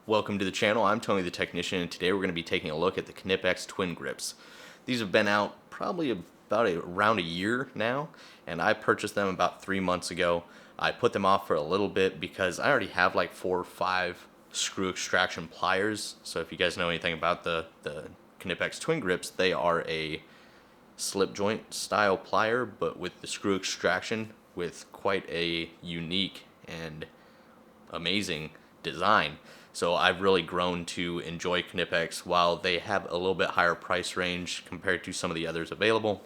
Welcome to the channel. I'm Tony the Technician, and today we're going to be taking a look at the Knipex Twin Grips. These have been out probably around a year now, and I purchased them about 3 months ago. I put them off for a little bit because I already have like 4 or 5 screw extraction pliers. So if you guys know anything about the Knipex Twin Grips, they are a slip joint style plier, but with the screw extraction with quite a unique and amazing design. So I've really grown to enjoy Knipex. While they have a little bit higher price range compared to some of the others available,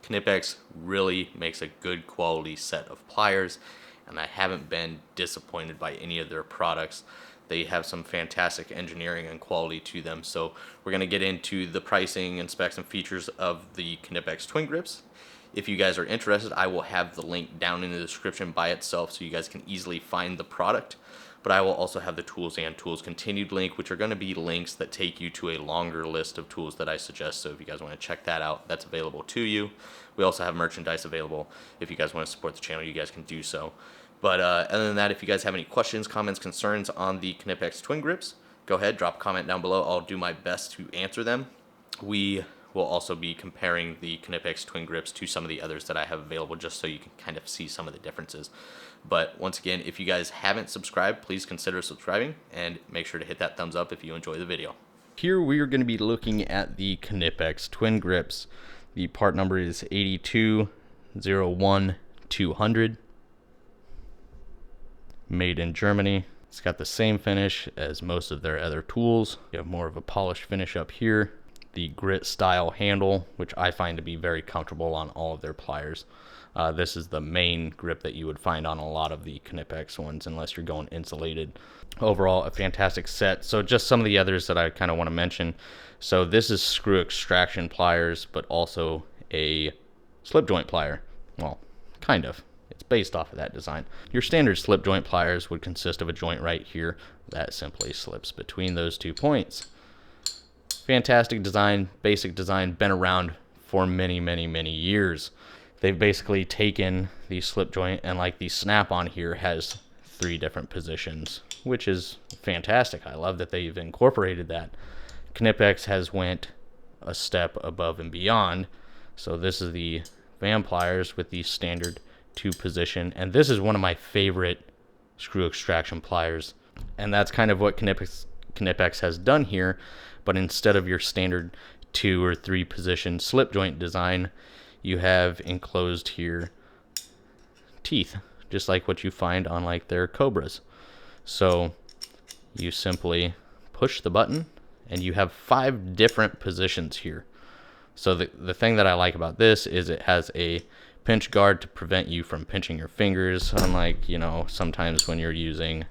Knipex really makes a good quality set of pliers, and I haven't been disappointed by any of their products. They have some fantastic engineering and quality to them. So we're going to get into the pricing and specs and features of the Knipex Twin Grips. If you guys are interested, I will have the link down in the description by itself so you guys can easily find the product. But I will also have the tools and tools continued link, which are going to be links that take you to a longer list of tools that I suggest. So if you guys want to check that out, that's available to you. We also have merchandise available. If you guys want to support the channel, you guys can do so. But other than that, if you guys have any questions, comments, concerns on the Knipex Twin Grips, go ahead, drop a comment down below. I'll do my best to answer them. We will also be comparing the Knipex Twin Grips to some of the others that I have available, just so you can kind of see some of the differences. But once again, if you guys haven't subscribed, please consider subscribing and make sure to hit that thumbs up if you enjoy the video. Here we are going to be looking at the Knipex Twin Grips. The part number is 8201200. Made in Germany. It's got the same finish as most of their other tools. You have more of a polished finish up here. The grit style handle, which I find to be very comfortable on all of their pliers. This is the main grip that you would find on a lot of the Knipex ones, unless you're going insulated. Overall, a fantastic set. So just some of the others that I kind of want to mention. So this is screw extraction pliers, but also a slip joint plier. Well, kind of. It's based off of that design. Your standard slip joint pliers would consist of a joint right here that simply slips between those 2 points. Fantastic design, basic design, been around for many, many, many years. They've basically taken the slip joint, and like the snap on here has 3 different positions, which is fantastic. I love that they've incorporated that. Knipex has went a step above and beyond. So this is the van pliers with the standard 2 position, and this is one of my favorite screw extraction pliers, and that's kind of what Knipex has done here. But instead of your standard 2 or 3 position slip joint design, you have enclosed here teeth, just like what you find on like their Cobras. So you simply push the button and you have 5 different positions here. So the thing that I like about this is it has a pinch guard to prevent you from pinching your fingers, unlike, you know, sometimes when you're using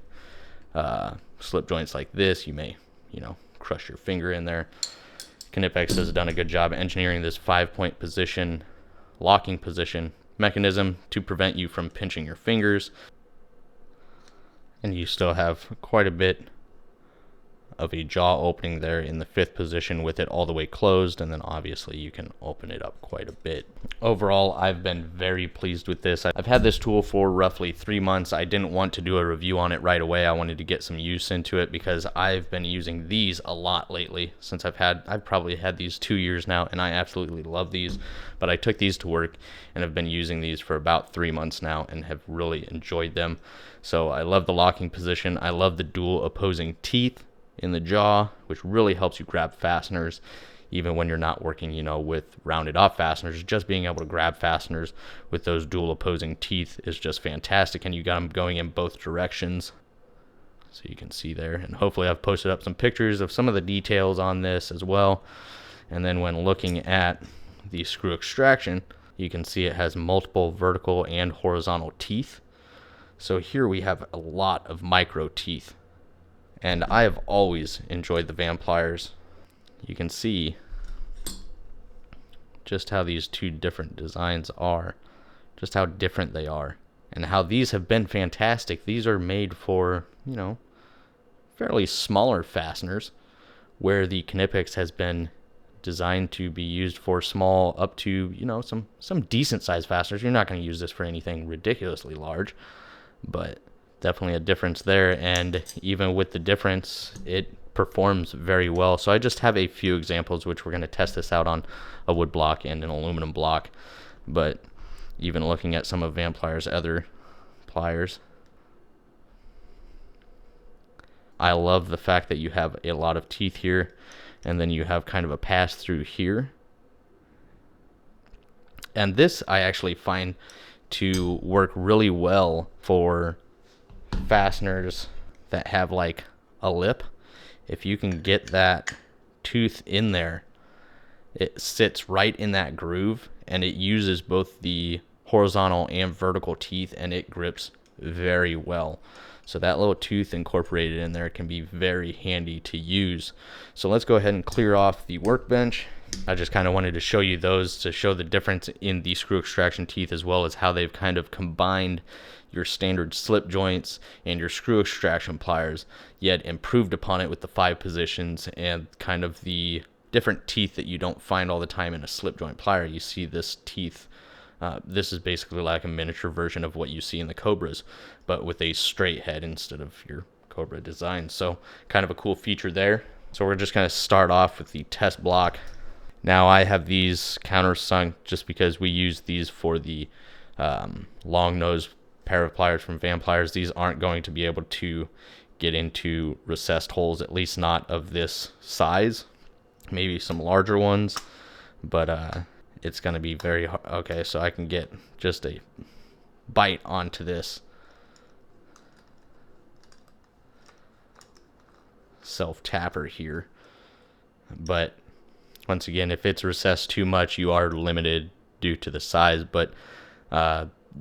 slip joints like this, you may, you know, crush your finger in there. Knipex has done a good job engineering this 5-point position, locking position mechanism to prevent you from pinching your fingers. And you still have quite a bit of a jaw opening there in the 5th position with it all the way closed, and then obviously you can open it up quite a bit. Overall, I've been very pleased with this. I've had this tool for roughly 3 months. I didn't want to do a review on it right away. I wanted to get some use into it because I've been using these a lot lately. Since I've probably had these 2 years now, and I absolutely love these. But I took these to work and have been using these for about 3 months now and have really enjoyed them. So I love the locking position. I love the dual opposing teeth in the jaw, which really helps you grab fasteners even when you're not working, you know, with rounded off fasteners. Just being able to grab fasteners with those dual opposing teeth is just fantastic, and you got them going in both directions, so you can see there. And hopefully I've posted up some pictures of some of the details on this as well. And then when looking at the screw extraction, you can see it has multiple vertical and horizontal teeth. So here we have a lot of micro teeth, and I have always enjoyed the van pliers. You can see just how these 2 different designs are, just how different they are, and how these have been fantastic. These are made for, you know, fairly smaller fasteners, where the Knipex has been designed to be used for small up to, you know, some decent sized fasteners. You're not going to use this for anything ridiculously large, but definitely a difference there, and even with the difference, it performs very well. So I just have a few examples, which we're going to test this out on a wood block and an aluminum block. But even looking at some of Van Pliers' other pliers, I love the fact that you have a lot of teeth here, and then you have kind of a pass through here. And this I actually find to work really well for fasteners that have like a lip. If you can get that tooth in there, it sits right in that groove, and it uses both the horizontal and vertical teeth, and it grips very well. So that little tooth incorporated in there can be very handy to use. So let's go ahead and clear off the workbench. I just kind of wanted to show you those to show the difference in the screw extraction teeth, as well as how they've kind of combined your standard slip joints and your screw extraction pliers, yet improved upon it with the 5 positions and kind of the different teeth that you don't find all the time in a slip joint plier. You see this teeth, this is basically like a miniature version of what you see in the Cobras, but with a straight head instead of your Cobra design. So kind of a cool feature there. So we're just going to start off with the test block. Now I have these countersunk just because we use these for the long nose pair of pliers from Van Pliers. These aren't going to be able to get into recessed holes, at least not of this size. Maybe some larger ones, but it's going to be very hard. Okay, so I can get just a bite onto this self-tapper here. But once again, if it's recessed too much, you are limited due to the size. But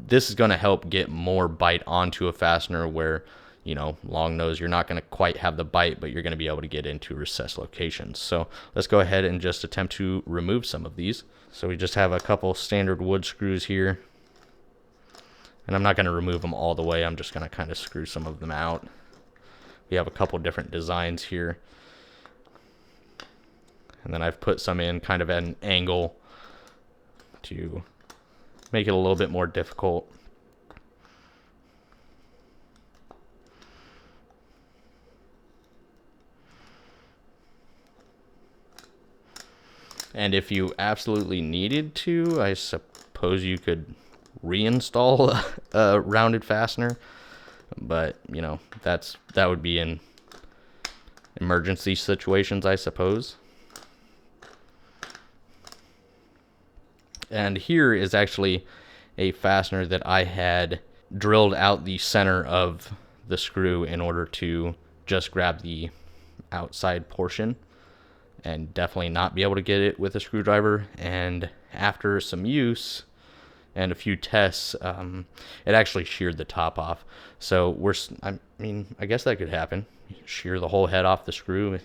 this is going to help get more bite onto a fastener where, you know, long nose, you're not going to quite have the bite, but you're going to be able to get into recessed locations. So let's go ahead and just attempt to remove some of these. So we just have a couple standard wood screws here, and I'm not going to remove them all the way. I'm just going to kind of screw some of them out. We have a couple different designs here, and then I've put some in kind of at an angle to make it a little bit more difficult. And if you absolutely needed to, I suppose you could reinstall a rounded fastener, but you know, that would be in emergency situations, I suppose. And here is actually a fastener that I had drilled out the center of the screw in order to just grab the outside portion, and definitely not be able to get it with a screwdriver. And after some use and a few tests, it actually sheared the top off. So I mean, I guess that could happen. Shear the whole head off the screw.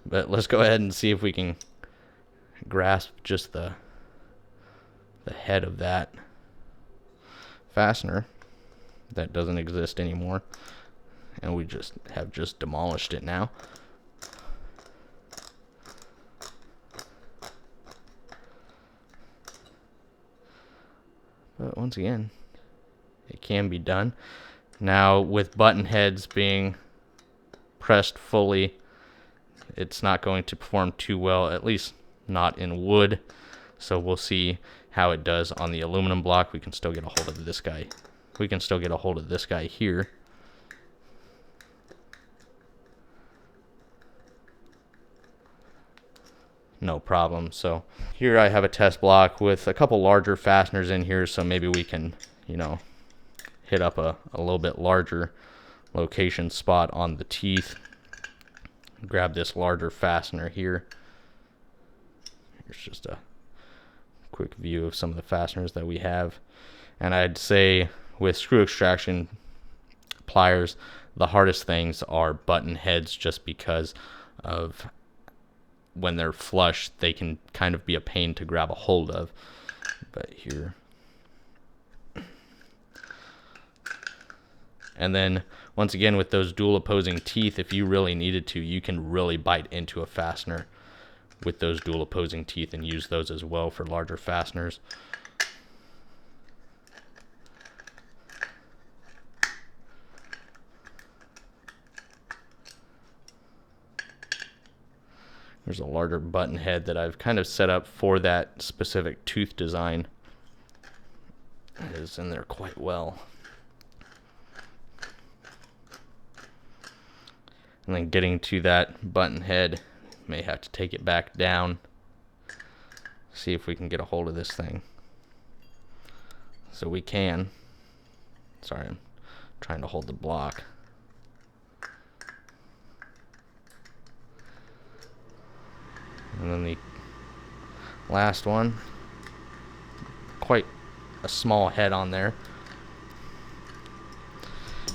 But let's go ahead and see if we can grasp just the head of that fastener that doesn't exist anymore, and we have demolished it now. But once again, it can be done. Now with button heads being pressed fully, it's not going to perform too well, at least not in wood. So we'll see how it does on the aluminum block. We can still get a hold of this guy. We can still get a hold of this guy here. No problem. So here I have a test block with a couple larger fasteners in here, so maybe we can, you know, hit up a little bit larger location spot on the teeth. Grab this larger fastener here. Here's just a quick view of some of the fasteners that we have. And I'd say with screw extraction pliers, the hardest things are button heads, just because of when they're flush, they can kind of be a pain to grab a hold of. But here. And then once again, with those dual opposing teeth, if you really needed to, you can really bite into a fastener with those dual opposing teeth and use those as well for larger fasteners. There's a larger button head that I've kind of set up for that specific tooth design. It is in there quite well. And then getting to that button head, may have to take it back down. See if we can get a hold of this thing. So we can. Sorry, I'm trying to hold the block. And then the last one, quite a small head on there.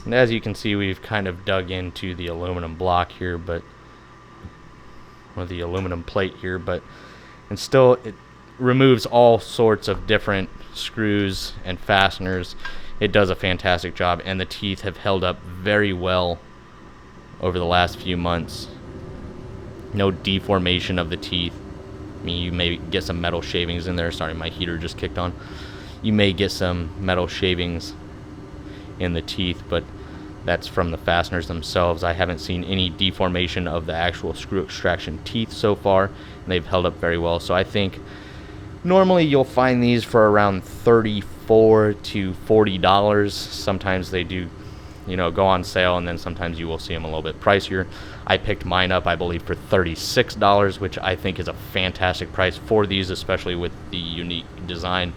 And as you can see, we've kind of dug into the aluminum block here, or the aluminum plate here, and still it removes all sorts of different screws and fasteners. It does a fantastic job, and the teeth have held up very well over the last few months. No deformation of the teeth. I mean, you may get some metal shavings in there. Sorry, my heater just kicked on. You may get some metal shavings in the teeth, but that's from the fasteners themselves. I haven't seen any deformation of the actual screw extraction teeth so far, and they've held up very well. So I think normally you'll find these for around $34 to $40. Sometimes they do, go on sale, and then sometimes you will see them a little bit pricier. I picked mine up, I believe, for $36, which I think is a fantastic price for these, especially with the unique design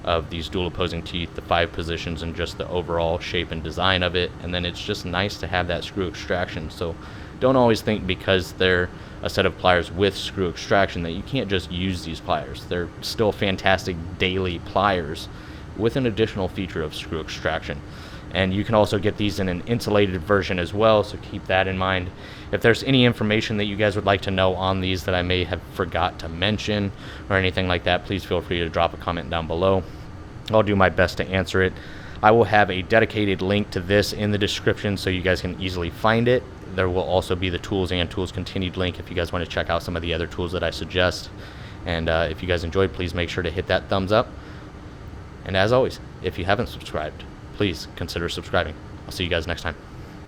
of these dual opposing teeth, the 5 positions, and just the overall shape and design of it. And then it's just nice to have that screw extraction. So don't always think because they're a set of pliers with screw extraction that you can't just use these pliers. They're still fantastic daily pliers with an additional feature of screw extraction. And you can also get these in an insulated version as well, so keep that in mind. If there's any information that you guys would like to know on these that I may have forgot to mention or anything like that, please feel free to drop a comment down below. I'll do my best to answer it. I will have a dedicated link to this in the description so you guys can easily find it. There will also be the tools and tools continued link if you guys want to check out some of the other tools that I suggest. And if you guys enjoyed, please make sure to hit that thumbs up. And as always, if you haven't subscribed, please consider subscribing. I'll see you guys next time.